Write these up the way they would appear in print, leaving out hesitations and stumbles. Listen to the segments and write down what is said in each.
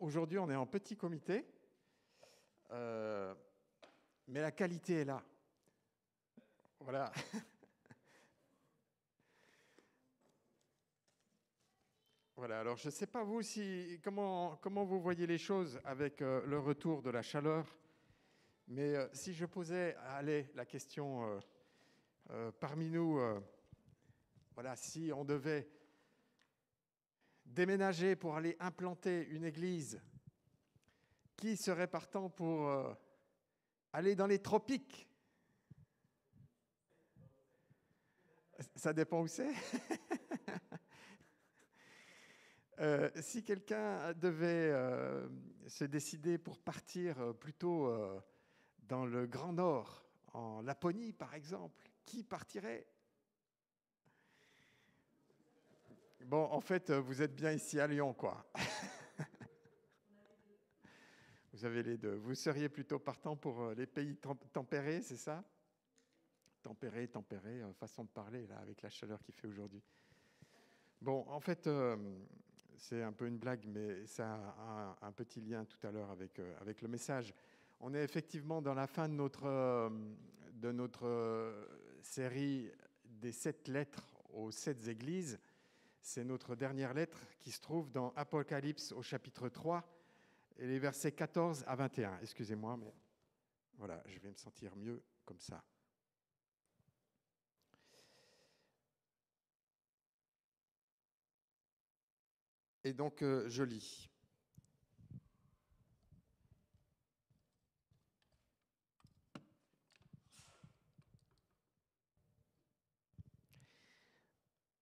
aujourd'hui, on est en petit comité, mais la qualité est là. Voilà. Voilà, alors je ne sais pas vous comment vous voyez les choses avec le retour de la chaleur, mais si je posais la question parmi nous, voilà, si on devait déménager pour aller implanter une église, qui serait partant pour aller dans les tropiques? Ça dépend où c'est. Si quelqu'un devait se décider pour partir plutôt dans le Grand Nord, en Laponie par exemple, qui partirait? Bon, en fait, vous êtes bien ici à Lyon, quoi. Vous avez les deux. Vous seriez plutôt partant pour les pays tempérés, c'est ça? Tempéré, façon de parler, là, avec la chaleur qu'il fait aujourd'hui. Bon, en fait, c'est un peu une blague, mais ça a un petit lien tout à l'heure avec le message. On est effectivement dans la fin de notre série des 7 lettres aux 7 églises. C'est notre dernière lettre qui se trouve dans Apocalypse au chapitre 3 et les versets 14 à 21. Excusez-moi, mais voilà, je vais me sentir mieux comme ça. Et donc, je lis.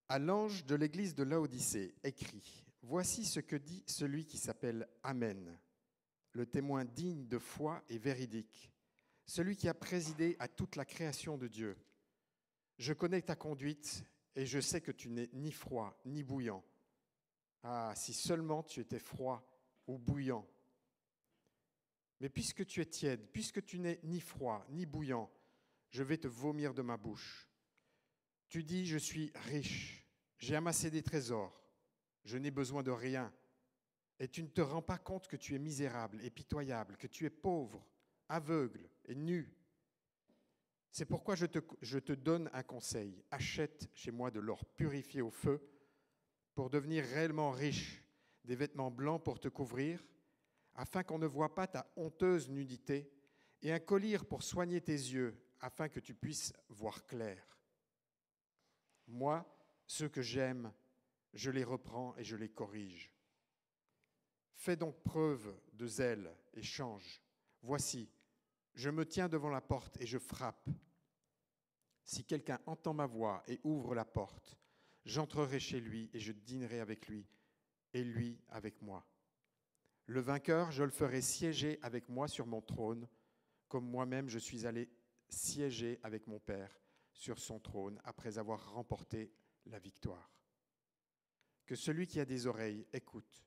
À l'ange de l'église de Laodicée, écrit, « Voici ce que dit celui qui s'appelle Amen, le témoin digne de foi et véridique, celui qui a présidé à toute la création de Dieu. Je connais ta conduite et je sais que tu n'es ni froid ni bouillant. Ah, si seulement tu étais froid ou bouillant. Mais puisque tu es tiède, puisque tu n'es ni froid ni bouillant, je vais te vomir de ma bouche. Tu dis, je suis riche, j'ai amassé des trésors, je n'ai besoin de rien. Et tu ne te rends pas compte que tu es misérable et pitoyable, que tu es pauvre, aveugle et nu. C'est pourquoi je te donne un conseil. Achète chez moi de l'or purifié au feu pour devenir réellement riche, des vêtements blancs pour te couvrir, afin qu'on ne voie pas ta honteuse nudité, et un collier pour soigner tes yeux, afin que tu puisses voir clair. Moi, ceux que j'aime, je les reprends et je les corrige. Fais donc preuve de zèle et change. Voici, je me tiens devant la porte et je frappe. Si quelqu'un entend ma voix et ouvre la porte, j'entrerai chez lui et je dînerai avec lui et lui avec moi. Le vainqueur, je le ferai siéger avec moi sur mon trône, comme moi-même je suis allé siéger avec mon Père sur son trône après avoir remporté la victoire. Que celui qui a des oreilles écoute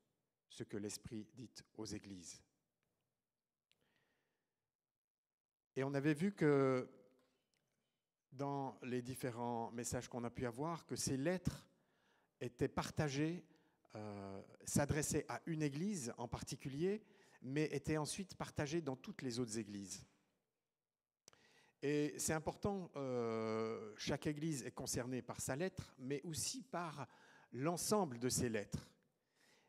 ce que l'Esprit dit aux églises. » Et on avait vu que dans les différents messages qu'on a pu avoir, que ces lettres étaient partagées, s'adressaient à une église en particulier, mais étaient ensuite partagées dans toutes les autres églises. Et c'est important, chaque église est concernée par sa lettre, mais aussi par l'ensemble de ces lettres.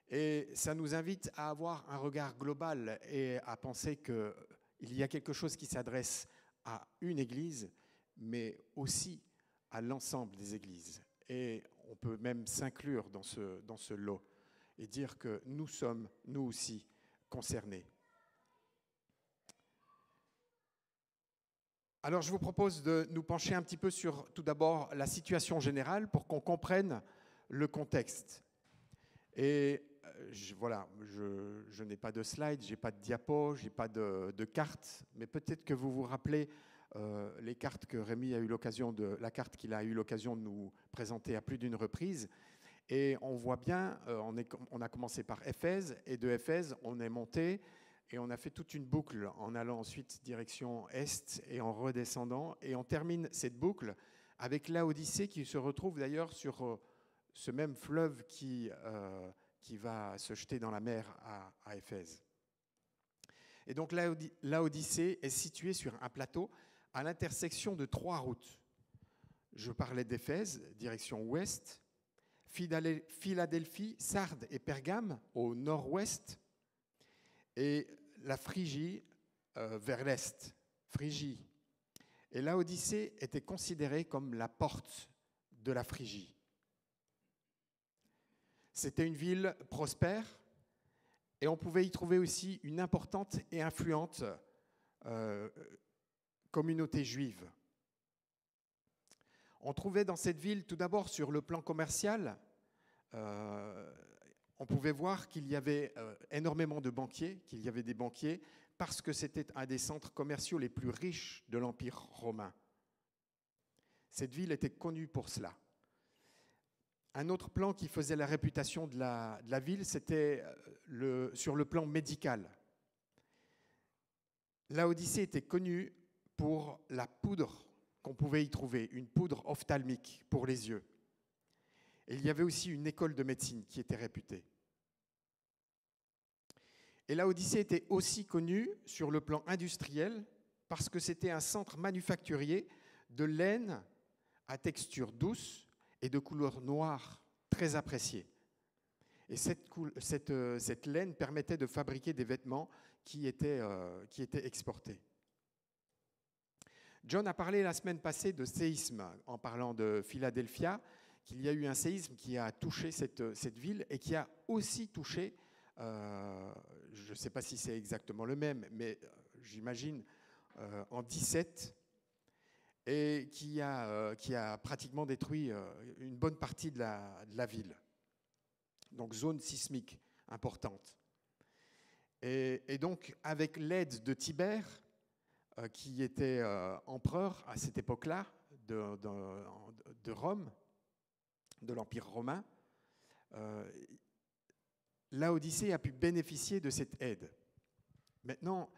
Et ça nous invite à avoir un regard global et à penser qu'il y a quelque chose qui s'adresse à une église, mais aussi à l'ensemble des églises. Et on peut même s'inclure dans ce lot et dire que nous sommes, nous aussi, concernés. Alors, je vous propose de nous pencher un petit peu sur, tout d'abord, la situation générale pour qu'on comprenne le contexte. Et je n'ai pas de slide, je n'ai pas de diapo, je n'ai pas de carte, mais peut-être que vous vous rappelez les cartes que Rémi a eu la carte qu'il a eu l'occasion de nous présenter à plus d'une reprise. Et on voit bien, on a commencé par Éphèse, et de Éphèse, on est monté, et on a fait toute une boucle en allant ensuite direction Est et en redescendant. Et on termine cette boucle avec Laodicée qui se retrouve d'ailleurs sur ce même fleuve qui qui va se jeter dans la mer à Éphèse. Et donc Laodicée est située sur un plateau à l'intersection de 3 routes. Je parlais d'Éphèse, direction ouest, Philadelphie, Sardes et Pergame au nord-ouest, et la Phrygie vers l'est, Phrygie. Et Laodicée était considérée comme la porte de la Phrygie. C'était une ville prospère et on pouvait y trouver aussi une importante et influente communauté juive. On trouvait dans cette ville, tout d'abord sur le plan commercial, on pouvait voir qu'il y avait énormément de banquiers, qu'il y avait des banquiers, parce que c'était un des centres commerciaux les plus riches de l'Empire romain. Cette ville était connue pour cela. Un autre plan qui faisait la réputation de la ville, c'était sur le plan médical. Laodicée était connue pour la poudre qu'on pouvait y trouver, une poudre ophtalmique pour les yeux. Et il y avait aussi une école de médecine qui était réputée. Et Laodicée était aussi connue sur le plan industriel parce que c'était un centre manufacturier de laine à texture douce et de couleur noire très appréciée. Et cette laine permettait de fabriquer des vêtements qui étaient exportés. John a parlé la semaine passée de séisme en parlant de Philadelphia, qu'il y a eu un séisme qui a touché cette ville et qui a aussi touché, je ne sais pas si c'est exactement le même, mais j'imagine en 17, et qui a pratiquement détruit une bonne partie de la ville. Donc zone sismique importante. Et donc avec l'aide de Tibère, qui était empereur à cette époque-là de Rome, de l'Empire romain, Laodicée a pu bénéficier de cette aide. Maintenant,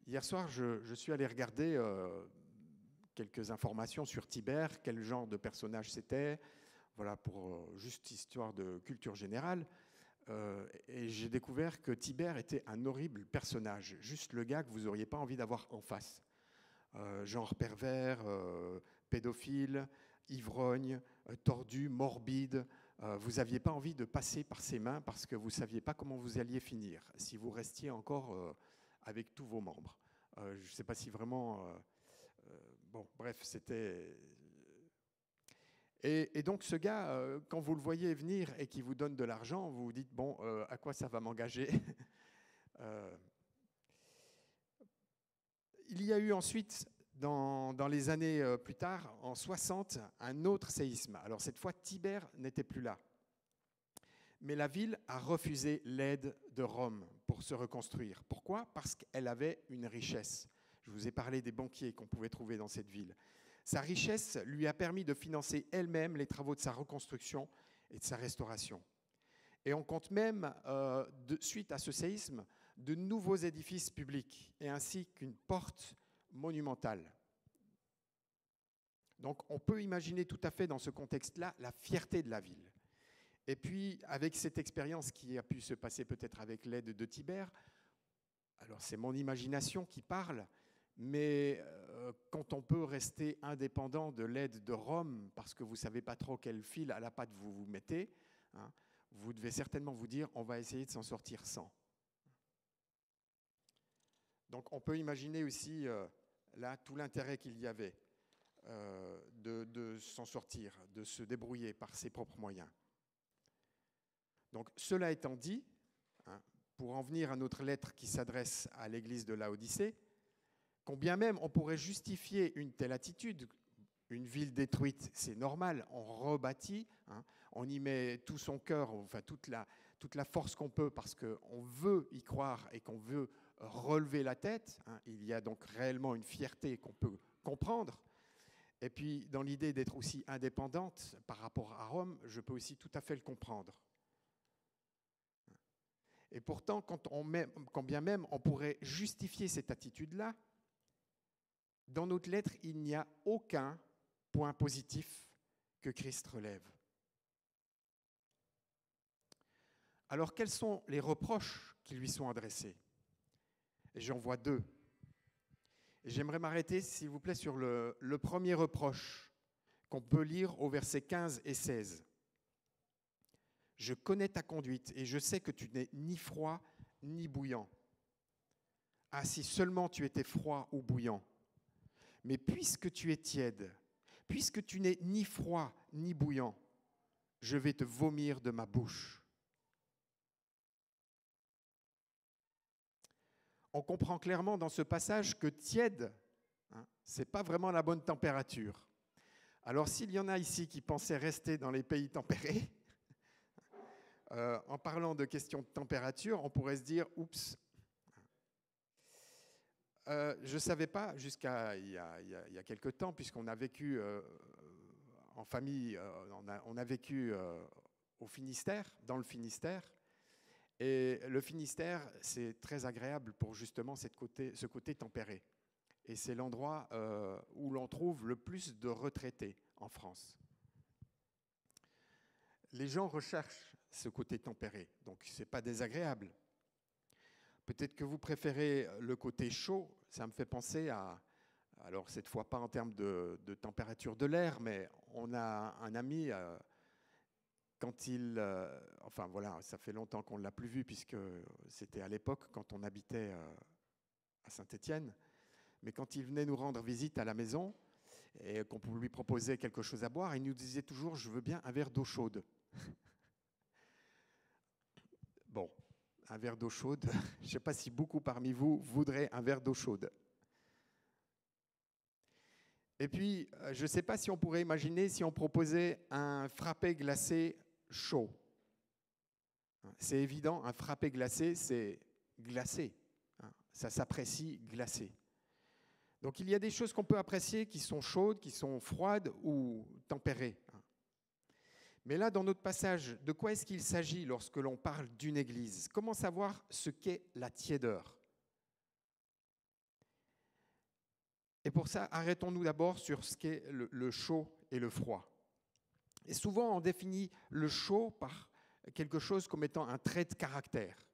hier soir, je suis allé regarder quelques informations sur Tibère, quel genre de personnage c'était, voilà, pour juste histoire de culture générale. Et j'ai découvert que Tibère était un horrible personnage, juste le gars que vous n'auriez pas envie d'avoir en face. Genre pervers, pédophile, ivrogne, tordu, morbide. Vous n'aviez pas envie de passer par ses mains parce que vous ne saviez pas comment vous alliez finir, si vous restiez encore avec tous vos membres. Je ne sais pas si vraiment... bon, bref, c'était... Et donc ce gars, quand vous le voyez venir et qu'il vous donne de l'argent, vous vous dites, bon, à quoi ça va m'engager? Il y a eu ensuite, dans les années plus tard, en 60, un autre séisme. Alors cette fois, Tibère n'était plus là. Mais la ville a refusé l'aide de Rome pour se reconstruire. Pourquoi? Parce qu'elle avait une richesse. Je vous ai parlé des banquiers qu'on pouvait trouver dans cette ville. Sa richesse lui a permis de financer elle-même les travaux de sa reconstruction et de sa restauration. Et on compte même, suite à ce séisme, de nouveaux édifices publics et ainsi qu'une porte monumentale. Donc on peut imaginer tout à fait dans ce contexte-là la fierté de la ville. Et puis avec cette expérience qui a pu se passer peut-être avec l'aide de Tibère, alors c'est mon imagination qui parle, mais quand on peut rester indépendant de l'aide de Rome, parce que vous ne savez pas trop quel fil à la patte vous vous mettez, hein, vous devez certainement vous dire, on va essayer de s'en sortir sans. Donc on peut imaginer aussi là tout l'intérêt qu'il y avait de s'en sortir, de se débrouiller par ses propres moyens. Donc cela étant dit, hein, pour en venir à notre lettre qui s'adresse à l'église de Laodicée, combien même on pourrait justifier une telle attitude, une ville détruite, c'est normal, on rebâtit, hein, on y met tout son cœur, enfin toute la force qu'on peut parce qu'on veut y croire et qu'on veut relever la tête, hein, il y a donc réellement une fierté qu'on peut comprendre. Et puis dans l'idée d'être aussi indépendante par rapport à Rome, je peux aussi tout à fait le comprendre. Et pourtant, quand bien même on pourrait justifier cette attitude-là, dans notre lettre, il n'y a aucun point positif que Christ relève. Alors quels sont les reproches qui lui sont adressés? Et j'en vois deux. Et j'aimerais m'arrêter, s'il vous plaît, sur le premier reproche qu'on peut lire au verset 15 et 16. Je connais ta conduite et je sais que tu n'es ni froid ni bouillant. Ah, si seulement tu étais froid ou bouillant. Mais puisque tu es tiède, puisque tu n'es ni froid ni bouillant, je vais te vomir de ma bouche. On comprend clairement dans ce passage que tiède, ce n'est pas vraiment la bonne température. Alors s'il y en a ici qui pensaient rester dans les pays tempérés, en parlant de questions de température, on pourrait se dire, oups, je ne savais pas jusqu'à il y a quelque temps, puisqu'on a vécu en famille, on a vécu au Finistère, dans le Finistère. Et le Finistère, c'est très agréable pour justement ce côté tempéré. Et c'est l'endroit où l'on trouve le plus de retraités en France. Les gens recherchent ce côté tempéré, donc ce n'est pas désagréable. Peut-être que vous préférez le côté chaud, ça me fait penser à, alors cette fois pas en termes de température de l'air, mais on a un ami, quand il, enfin voilà, ça fait longtemps qu'on ne l'a plus vu puisque c'était à l'époque quand on habitait à Saint-Étienne, mais quand il venait nous rendre visite à la maison et qu'on lui proposait quelque chose à boire, il nous disait toujours « je veux bien un verre d'eau chaude ». Bon, un verre d'eau chaude, je ne sais pas si beaucoup parmi vous voudraient un verre d'eau chaude. Et puis, je ne sais pas si on pourrait imaginer si on proposait un frappé glacé chaud. C'est évident, un frappé glacé, c'est glacé. Ça s'apprécie glacé. Donc il y a des choses qu'on peut apprécier qui sont chaudes, qui sont froides ou tempérées. Mais là, dans notre passage, de quoi est-ce qu'il s'agit lorsque l'on parle d'une église? Comment savoir ce qu'est la tiédeur? Et pour ça, arrêtons-nous d'abord sur ce qu'est le chaud et le froid. Et souvent, on définit le chaud par quelque chose comme étant un trait de caractère.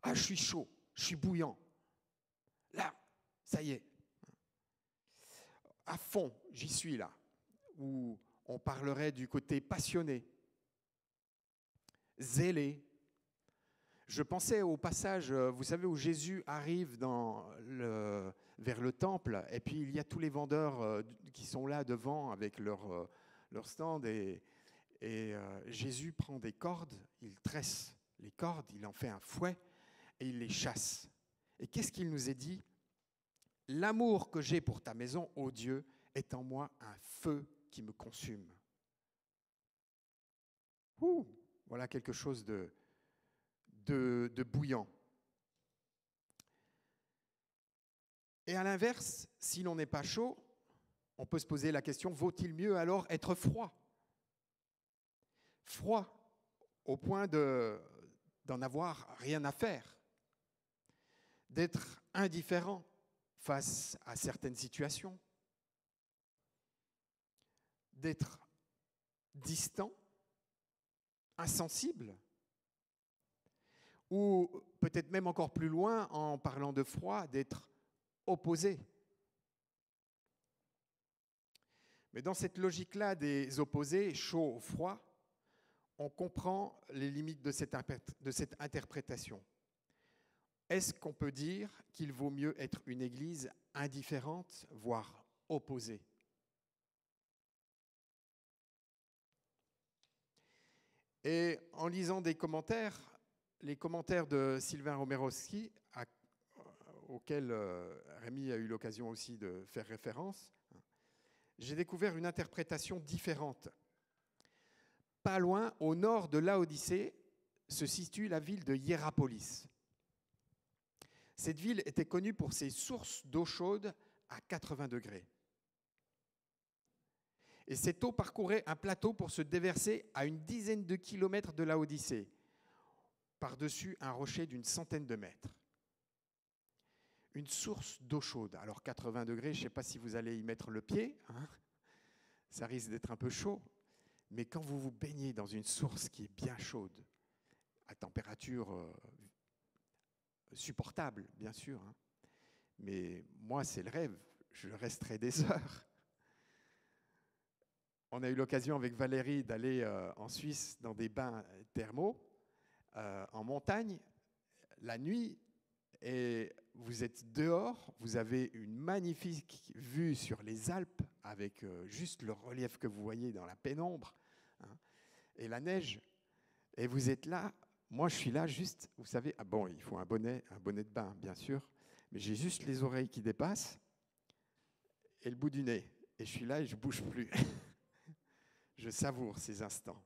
Ah, je suis chaud, je suis bouillant. Là, ça y est. À fond, j'y suis là. Ou on parlerait du côté passionné, zélé. Je pensais au passage, vous savez, où Jésus arrive vers le temple, et puis il y a tous les vendeurs qui sont là devant avec leur stand, et Jésus prend des cordes, il tresse les cordes, il en fait un fouet, et il les chasse. Et qu'est-ce qu'il nous est dit? L'amour que j'ai pour ta maison, ô Dieu, est en moi un feu qui me consume. Voilà quelque chose de bouillant. Et à l'inverse, si l'on n'est pas chaud, on peut se poser la question, vaut-il mieux alors être froid? Froid au point d'en avoir rien à faire, d'être indifférent face à certaines situations, d'être distant, insensible, ou peut-être même encore plus loin, en parlant de froid, d'être opposé. Mais dans cette logique-là des opposés, chaud ou froid, on comprend les limites de cette interprétation. Est-ce qu'on peut dire qu'il vaut mieux être une église indifférente, voire opposée? Et en lisant des commentaires, les commentaires de Sylvain Romerowski, auxquels Rémi a eu l'occasion aussi de faire référence, j'ai découvert une interprétation différente. Pas loin, au nord de Laodicée, se situe la ville de Hiérapolis. Cette ville était connue pour ses sources d'eau chaude à 80 degrés. Et cette eau parcourait un plateau pour se déverser à une dizaine de kilomètres de Laodicée, par-dessus un rocher d'une centaine de mètres. Une source d'eau chaude. Alors 80 degrés, je ne sais pas si vous allez y mettre le pied, ça risque d'être un peu chaud, mais quand vous vous baignez dans une source qui est bien chaude, à température supportable, bien sûr. Hein. Mais moi, c'est le rêve. Je resterai des heures. On a eu l'occasion avec Valérie d'aller en Suisse dans des bains thermaux en montagne la nuit, et vous êtes dehors, vous avez une magnifique vue sur les Alpes avec juste le relief que vous voyez dans la pénombre, hein, et la neige, et vous êtes là. Moi, je suis là juste, vous savez, ah bon, il faut un bonnet de bain, bien sûr, mais j'ai juste les oreilles qui dépassent et le bout du nez, et je suis là et je ne bouge plus. Je savoure ces instants.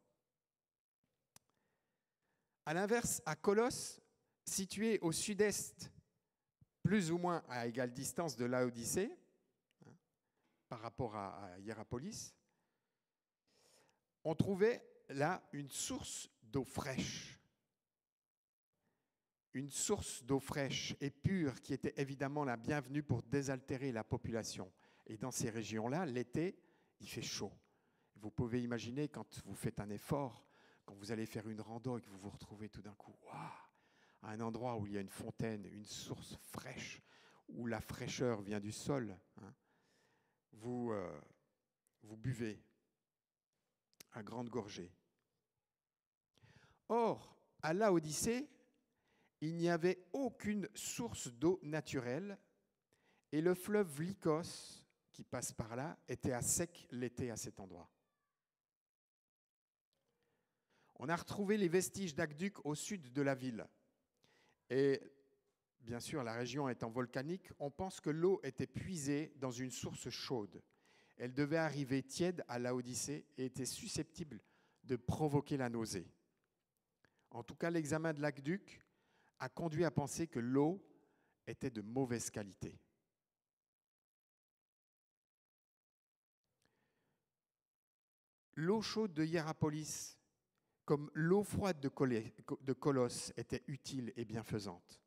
À l'inverse, à Colosse, situé au sud-est, plus ou moins à égale distance de Laodicée, hein, par rapport à Hiérapolis, on trouvait là une source d'eau fraîche. Une source d'eau fraîche et pure qui était évidemment la bienvenue pour désaltérer la population. Et dans ces régions-là, l'été, il fait chaud. Vous pouvez imaginer quand vous faites un effort, quand vous allez faire une rando et que vous vous retrouvez tout d'un coup, waouh, à un endroit où il y a une fontaine, une source fraîche, où la fraîcheur vient du sol, hein, vous buvez à grande gorgée. Or, à Laodicée, il n'y avait aucune source d'eau naturelle et le fleuve Lycos, qui passe par là, était à sec l'été à cet endroit. On a retrouvé les vestiges d'aqueducs au sud de la ville. Et bien sûr, la région étant volcanique, on pense que l'eau était puisée dans une source chaude. Elle devait arriver tiède à Laodicée et était susceptible de provoquer la nausée. En tout cas, l'examen de l'aqueduc a conduit à penser que l'eau était de mauvaise qualité. L'eau chaude de Hiérapolis, comme l'eau froide de Colosse, était utile et bienfaisante.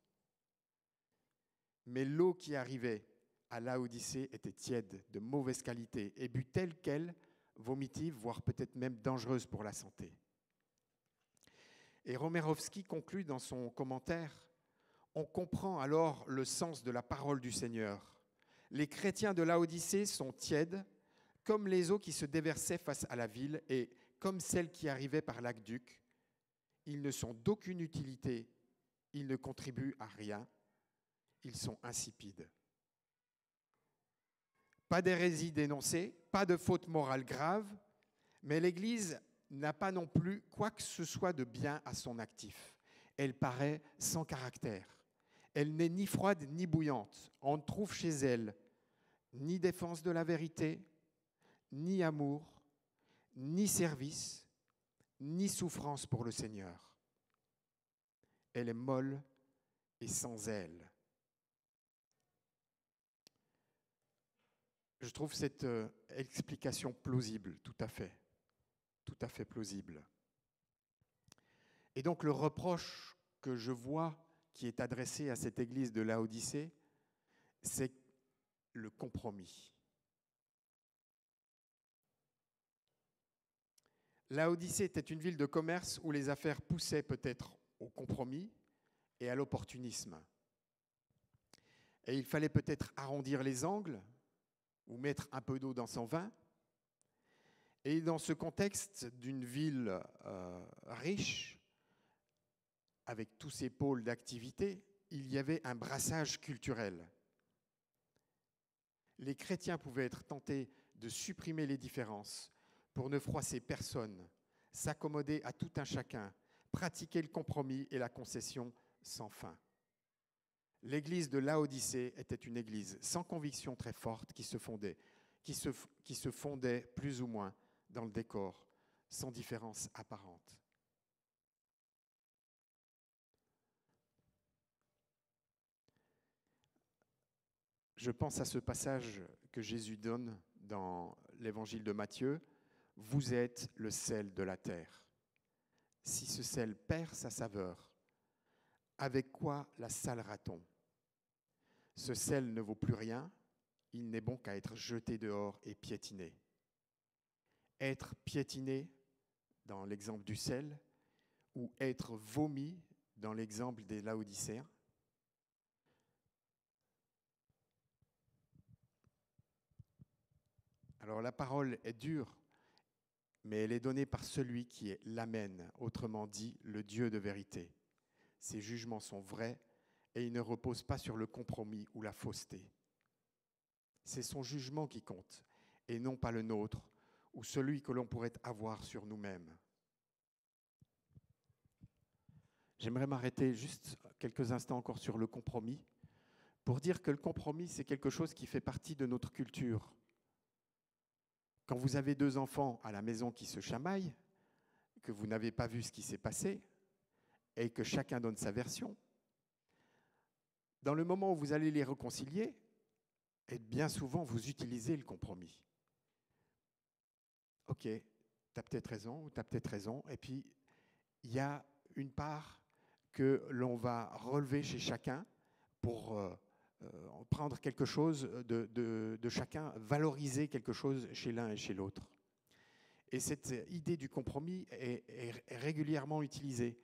Mais l'eau qui arrivait à Laodicée était tiède, de mauvaise qualité, et but telle qu'elle, vomitive, voire peut-être même dangereuse pour la santé. Et Romerovski conclut dans son commentaire: on comprend alors le sens de la parole du Seigneur. Les chrétiens de Laodicée sont tièdes, comme les eaux qui se déversaient face à la ville, et comme celles qui arrivaient par l'aqueduc. Ils ne sont d'aucune utilité, ils ne contribuent à rien, ils sont insipides. Pas d'hérésie dénoncée, pas de faute morale grave, mais l'Église n'a pas non plus quoi que ce soit de bien à son actif. Elle paraît sans caractère. Elle n'est ni froide ni bouillante. On ne trouve chez elle ni défense de la vérité, ni amour, ni service, ni souffrance pour le Seigneur. Elle est molle et sans aile. Je trouve cette explication plausible, tout à fait plausible. Et donc le reproche que je vois qui est adressé à cette église de Laodicée, c'est le compromis. Laodicée était une ville de commerce où les affaires poussaient peut-être au compromis et à l'opportunisme. Et il fallait peut-être arrondir les angles ou mettre un peu d'eau dans son vin. Et dans ce contexte d'une ville riche, avec tous ses pôles d'activité, il y avait un brassage culturel. Les chrétiens pouvaient être tentés de supprimer les différences pour ne froisser personne, s'accommoder à tout un chacun, pratiquer le compromis et la concession sans fin. L'église de Laodicée était une église sans conviction très forte qui se fondait plus ou moins dans le décor, sans différence apparente. Je pense à ce passage que Jésus donne dans l'évangile de Matthieu. Vous êtes le sel de la terre. Si ce sel perd sa saveur, avec quoi la salera-t-on ? Ce sel ne vaut plus rien, il n'est bon qu'à être jeté dehors et piétiné. Être piétiné, dans l'exemple du sel, ou être vomi dans l'exemple des Laodicéens? Alors la parole est dure, mais elle est donnée par celui qui est l'Amen, autrement dit le Dieu de vérité. Ses jugements sont vrais et ils ne reposent pas sur le compromis ou la fausseté. C'est son jugement qui compte et non pas le nôtre ou celui que l'on pourrait avoir sur nous-mêmes. J'aimerais m'arrêter juste quelques instants encore sur le compromis pour dire que le compromis, c'est quelque chose qui fait partie de notre culture. Quand vous avez 2 enfants à la maison qui se chamaillent, que vous n'avez pas vu ce qui s'est passé et que chacun donne sa version, dans le moment où vous allez les réconcilier, et bien souvent vous utilisez le compromis. Ok, tu as peut-être raison ou tu as peut-être raison, et puis il y a une part que l'on va relever chez chacun pour prendre quelque chose de chacun, valoriser quelque chose chez l'un et chez l'autre. Et cette idée du compromis est régulièrement utilisée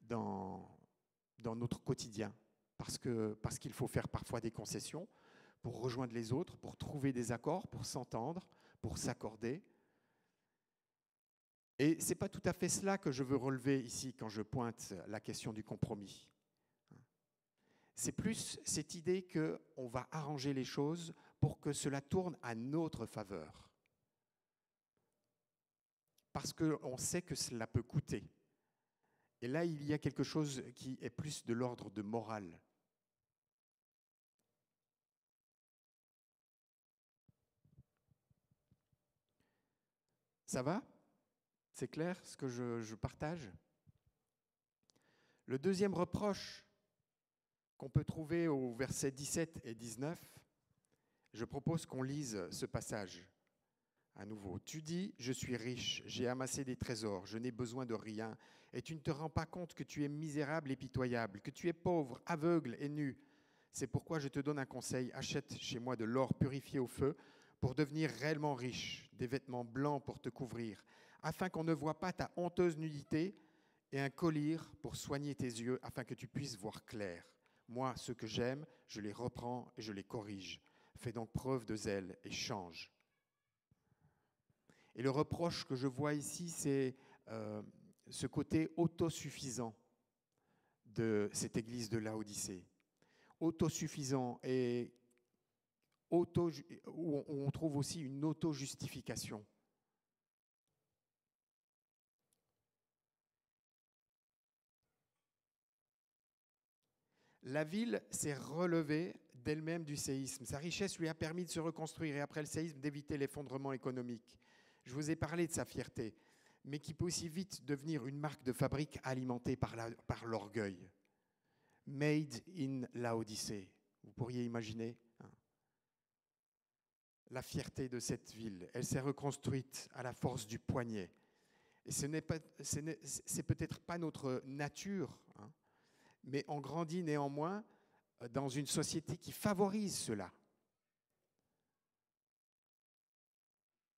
dans notre quotidien, parce qu'il faut faire parfois des concessions pour rejoindre les autres, pour trouver des accords, pour s'entendre, pour s'accorder. Et ce n'est pas tout à fait cela que je veux relever ici quand je pointe la question du compromis. C'est plus cette idée qu'on va arranger les choses pour que cela tourne à notre faveur. Parce qu'on sait que cela peut coûter. Et là, il y a quelque chose qui est plus de l'ordre de morale. Ça va ? C'est clair ce que je partage ? Le deuxième reproche qu'on peut trouver au verset 17 et 19, je propose qu'on lise ce passage à nouveau. Tu dis, je suis riche, j'ai amassé des trésors, je n'ai besoin de rien, et tu ne te rends pas compte que tu es misérable et pitoyable, que tu es pauvre, aveugle et nu. C'est pourquoi je te donne un conseil, achète chez moi de l'or purifié au feu pour devenir réellement riche, des vêtements blancs pour te couvrir, afin qu'on ne voie pas ta honteuse nudité, et un collier pour soigner tes yeux, afin que tu puisses voir clair. Moi, ceux que j'aime, je les reprends et je les corrige. Fais donc preuve de zèle et change. Et le reproche que je vois ici, c'est ce côté autosuffisant de cette église de Laodicée. Autosuffisant et où on trouve aussi une auto-justification. La ville s'est relevée d'elle-même du séisme. Sa richesse lui a permis de se reconstruire et après le séisme d'éviter l'effondrement économique. Je vous ai parlé de sa fierté, mais qui peut aussi vite devenir une marque de fabrique alimentée par l'orgueil. Made in Laodicée. Vous pourriez imaginer la fierté de cette ville. Elle s'est reconstruite à la force du poignet. Et c'est peut-être pas notre nature, mais on grandit néanmoins dans une société qui favorise cela.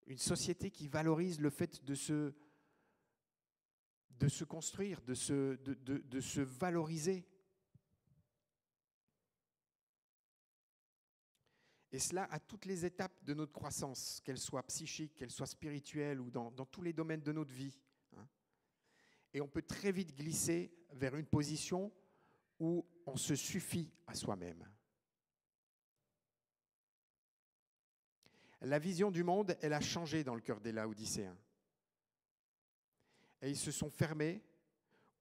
Une société qui valorise le fait de se construire, de se valoriser. Et cela à toutes les étapes de notre croissance, qu'elle soit psychique, qu'elle soit spirituelle ou dans tous les domaines de notre vie. Et on peut très vite glisser vers une position où on se suffit à soi-même. La vision du monde, elle a changé dans le cœur des Laodicéens. Et ils se sont fermés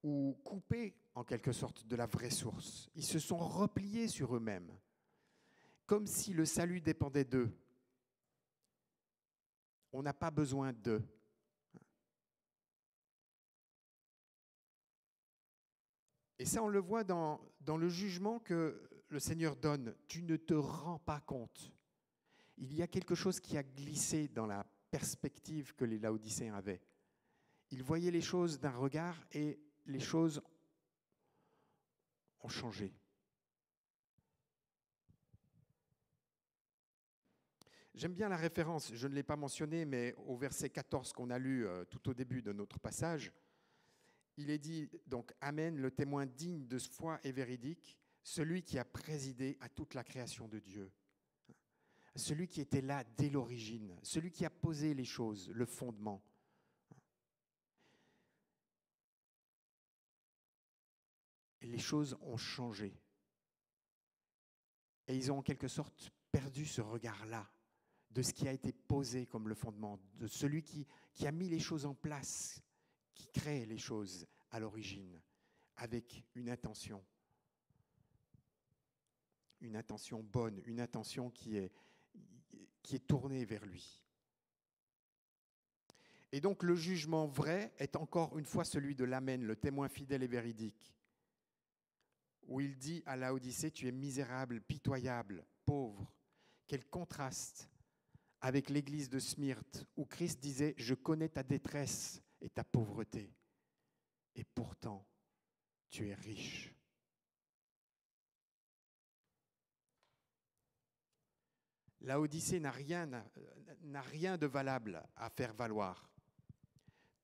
ou coupés en quelque sorte de la vraie source. Ils se sont repliés sur eux-mêmes, comme si le salut dépendait d'eux. On n'a pas besoin d'eux. Et ça, on le voit dans le jugement que le Seigneur donne. Tu ne te rends pas compte. Il y a quelque chose qui a glissé dans la perspective que les Laodicéens avaient. Ils voyaient les choses d'un regard et les choses ont changé. J'aime bien la référence, je ne l'ai pas mentionné, mais au verset 14 qu'on a lu tout au début de notre passage, il est dit donc Amen, le témoin digne de foi et véridique, celui qui a présidé à toute la création de Dieu, celui qui était là dès l'origine, celui qui a posé les choses, le fondement. Et les choses ont changé. Et ils ont en quelque sorte perdu ce regard-là de ce qui a été posé comme le fondement, de celui qui a mis les choses en place, qui crée les choses à l'origine, avec une intention bonne, une intention qui est tournée vers lui. Et donc le jugement vrai est encore une fois celui de l'Amen, le témoin fidèle et véridique, où il dit à Laodicée, tu es misérable, pitoyable, pauvre. Quel contraste avec l'église de Smyrne, où Christ disait, je connais ta détresse et ta pauvreté, et pourtant tu es riche. Laodicée n'a rien de valable à faire valoir.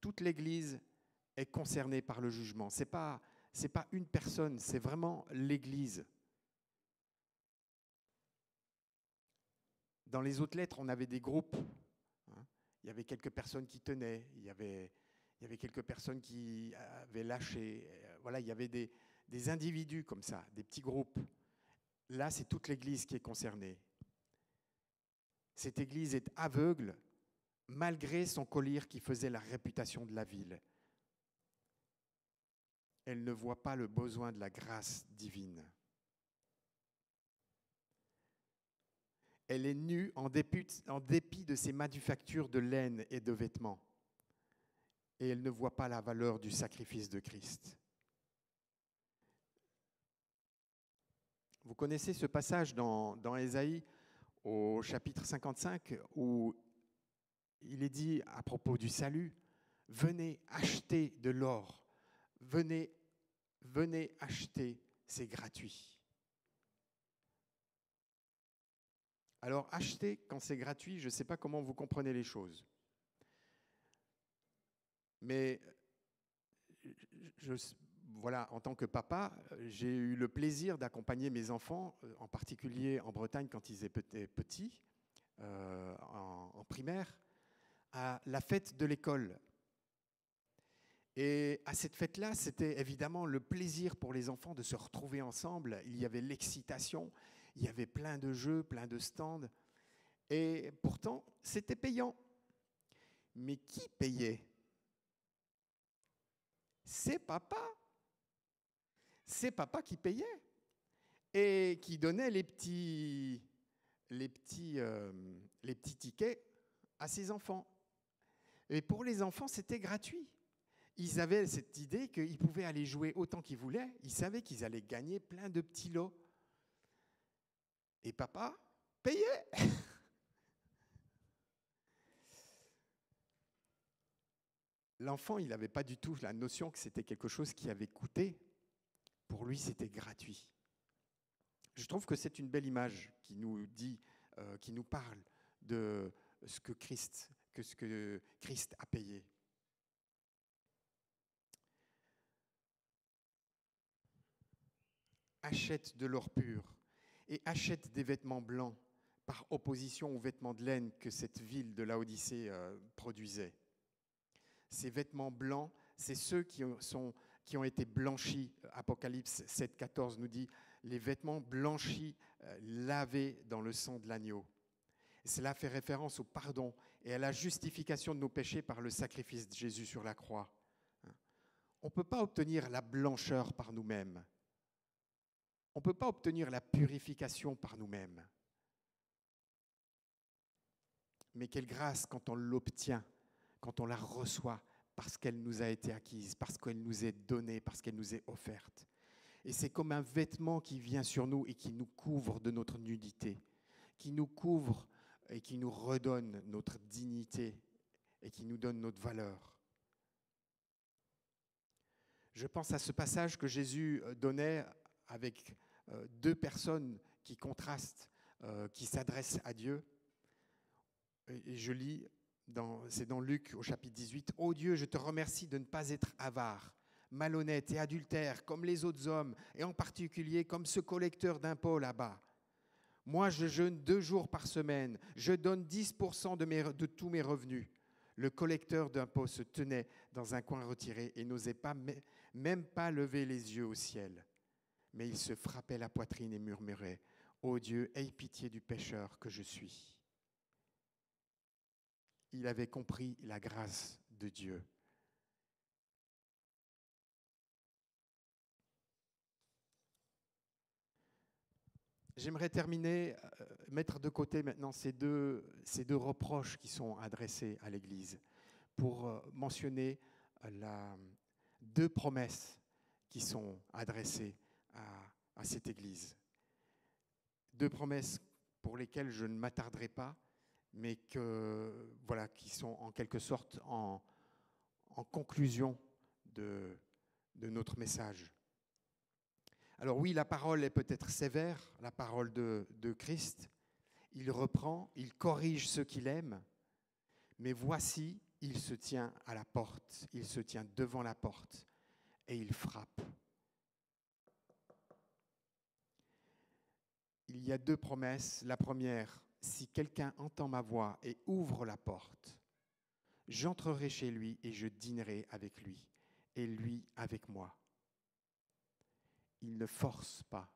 Toute l'Église est concernée par le jugement. Ce n'est pas une personne, c'est vraiment l'Église. Dans les autres lettres, on avait des groupes. Il y avait quelques personnes qui tenaient, il y avait quelques personnes qui avaient lâché. Voilà, il y avait des individus comme ça, des petits groupes. Là, c'est toute l'Église qui est concernée. Cette Église est aveugle, malgré son collyre qui faisait la réputation de la ville. Elle ne voit pas le besoin de la grâce divine. Elle est nue en dépit de ses manufactures de laine et de vêtements. Et elle ne voit pas la valeur du sacrifice de Christ. Vous connaissez ce passage dans Ésaïe, au chapitre 55, où il est dit à propos du salut, « Venez acheter de l'or, venez acheter, c'est gratuit. » Alors, acheter quand c'est gratuit, je ne sais pas comment vous comprenez les choses. Mais voilà, en tant que papa, j'ai eu le plaisir d'accompagner mes enfants, en particulier en Bretagne quand ils étaient petits, en primaire, à la fête de l'école. Et à cette fête-là, c'était évidemment le plaisir pour les enfants de se retrouver ensemble. Il y avait l'excitation, il y avait plein de jeux, plein de stands. Et pourtant, c'était payant. Mais qui payait ? C'est papa. C'est papa qui payait et qui donnait les petits tickets à ses enfants. Et pour les enfants, c'était gratuit. Ils avaient cette idée qu'ils pouvaient aller jouer autant qu'ils voulaient. Ils savaient qu'ils allaient gagner plein de petits lots. Et papa payait. L'enfant, il n'avait pas du tout la notion que c'était quelque chose qui avait coûté. Pour lui, c'était gratuit. Je trouve que c'est une belle image qui nous dit, qui nous parle de ce que Christ a payé. Achète de l'or pur et achète des vêtements blancs par opposition aux vêtements de laine que cette ville de Laodicée produisait. Ces vêtements blancs, c'est ceux qui ont été blanchis. Apocalypse 7,14 nous dit « les vêtements blanchis, lavés dans le sang de l'agneau ». Cela fait référence au pardon et à la justification de nos péchés par le sacrifice de Jésus sur la croix. On ne peut pas obtenir la blancheur par nous-mêmes. On ne peut pas obtenir la purification par nous-mêmes. Mais quelle grâce quand on l'obtient, quand on la reçoit, parce qu'elle nous a été acquise, parce qu'elle nous est donnée, parce qu'elle nous est offerte. Et c'est comme un vêtement qui vient sur nous et qui nous couvre de notre nudité, qui nous couvre et qui nous redonne notre dignité et qui nous donne notre valeur. Je pense à ce passage que Jésus donnait avec deux personnes qui contrastent, qui s'adressent à Dieu. Et je lis, c'est dans Luc au chapitre 18, « Ô Dieu, je te remercie de ne pas être avare, malhonnête et adultère comme les autres hommes, et en particulier comme ce collecteur d'impôts là-bas. Moi, je jeûne 2 jours par semaine, je donne 10% de tous mes revenus. Le collecteur d'impôts se tenait dans un coin retiré et n'osait même pas lever les yeux au ciel. Mais il se frappait la poitrine et murmurait « Ô Dieu, aie pitié du pécheur que je suis ». Il avait compris la grâce de Dieu. J'aimerais terminer, mettre de côté maintenant ces deux reproches qui sont adressés à l'Église pour mentionner 2 promesses qui sont adressées à cette Église. 2 promesses pour lesquelles je ne m'attarderai pas, mais qui sont en quelque sorte en conclusion de notre message. Alors oui, la parole est peut-être sévère, la parole de Christ. Il reprend, il corrige ceux qu'il aime, mais voici, il se tient à la porte, il se tient devant la porte et il frappe. Il y a 2 promesses. La première, si quelqu'un entend ma voix et ouvre la porte, j'entrerai chez lui et je dînerai avec lui et lui avec moi. Il ne force pas.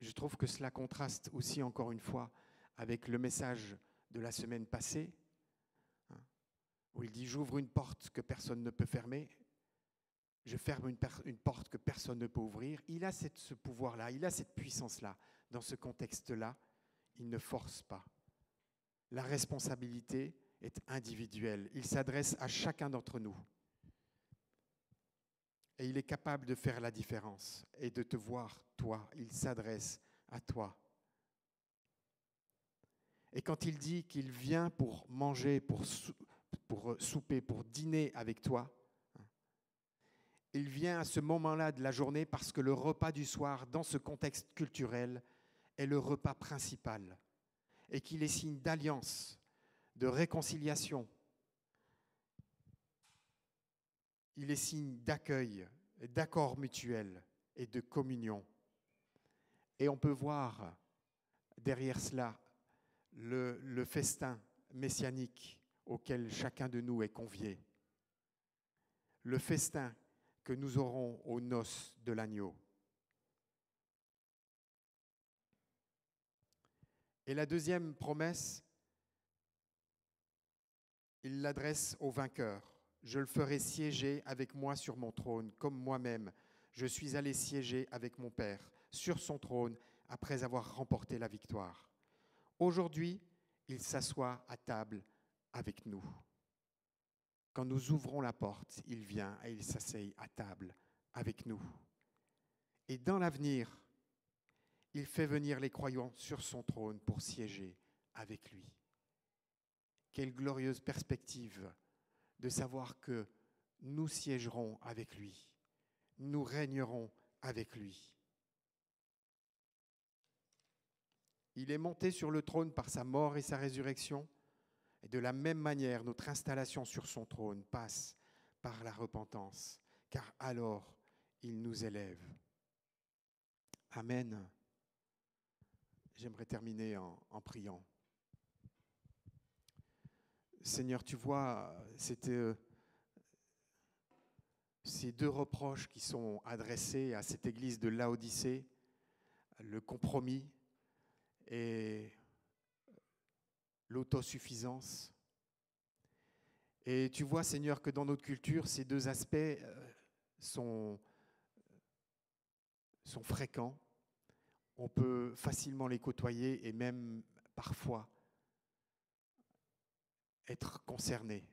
Je trouve que cela contraste aussi, encore une fois, avec le message de la semaine passée, où il dit « J'ouvre une porte que personne ne peut fermer, je ferme une porte que personne ne peut ouvrir ». Il a ce pouvoir-là, il a cette puissance-là. Dans ce contexte-là, il ne force pas. La responsabilité est individuelle. Il s'adresse à chacun d'entre nous. Et il est capable de faire la différence et de te voir, toi. Il s'adresse à toi. Et quand il dit qu'il vient pour manger, pour souper, pour dîner avec toi, il vient à ce moment-là de la journée parce que le repas du soir, dans ce contexte culturel, est le repas principal et qu'il est signe d'alliance, de réconciliation. Il est signe d'accueil, d'accord mutuel et de communion. Et on peut voir derrière cela le festin messianique auquel chacun de nous est convié. Le festin que nous aurons aux noces de l'agneau. Et la deuxième promesse, il l'adresse au vainqueur. Je le ferai siéger avec moi sur mon trône, comme moi-même. Je suis allé siéger avec mon Père sur son trône après avoir remporté la victoire. Aujourd'hui, il s'assoit à table avec nous. Quand nous ouvrons la porte, il vient et il s'asseye à table avec nous. Et dans l'avenir, il fait venir les croyants sur son trône pour siéger avec lui. Quelle glorieuse perspective de savoir que nous siégerons avec lui, nous régnerons avec lui. Il est monté sur le trône par sa mort et sa résurrection, et de la même manière, notre installation sur son trône passe par la repentance, car alors il nous élève. Amen. J'aimerais terminer en priant. Seigneur, tu vois, c'était ces 2 reproches qui sont adressés à cette église de Laodicée, le compromis et l'autosuffisance. Et tu vois, Seigneur, que dans notre culture, ces 2 aspects sont fréquents. On peut facilement les côtoyer et même parfois être concernés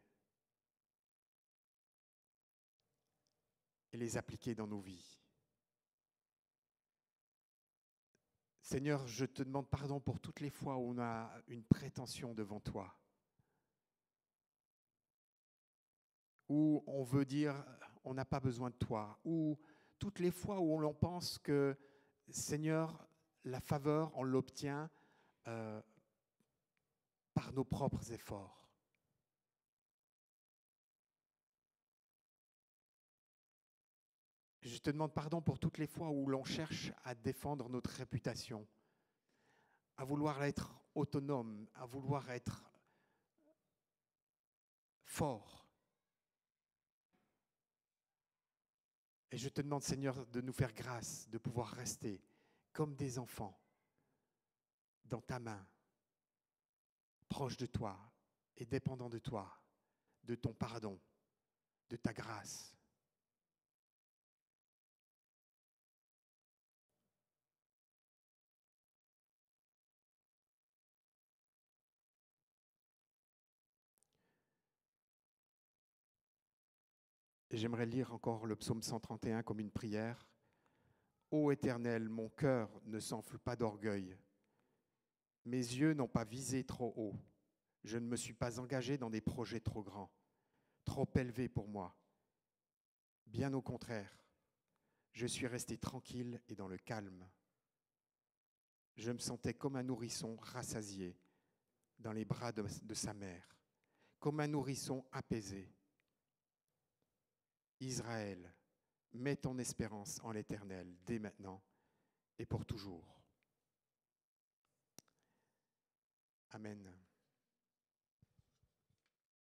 et les appliquer dans nos vies. Seigneur, je te demande pardon pour toutes les fois où on a une prétention devant toi, où on veut dire on n'a pas besoin de toi, ou toutes les fois où on pense que, Seigneur, la faveur, on l'obtient par nos propres efforts. Je te demande pardon pour toutes les fois où l'on cherche à défendre notre réputation, à vouloir être autonome, à vouloir être fort. Et je te demande, Seigneur, de nous faire grâce, de pouvoir rester comme des enfants dans ta main, proche de toi et dépendant de toi, de ton pardon, de ta grâce. Et j'aimerais lire encore le psaume 131 comme une prière. Ô Éternel, mon cœur ne s'enfle pas d'orgueil. Mes yeux n'ont pas visé trop haut. Je ne me suis pas engagé dans des projets trop grands, trop élevés pour moi. Bien au contraire, je suis resté tranquille et dans le calme. Je me sentais comme un nourrisson rassasié dans les bras de sa mère, comme un nourrisson apaisé. Israël, mets ton espérance en l'Éternel dès maintenant et pour toujours. Amen.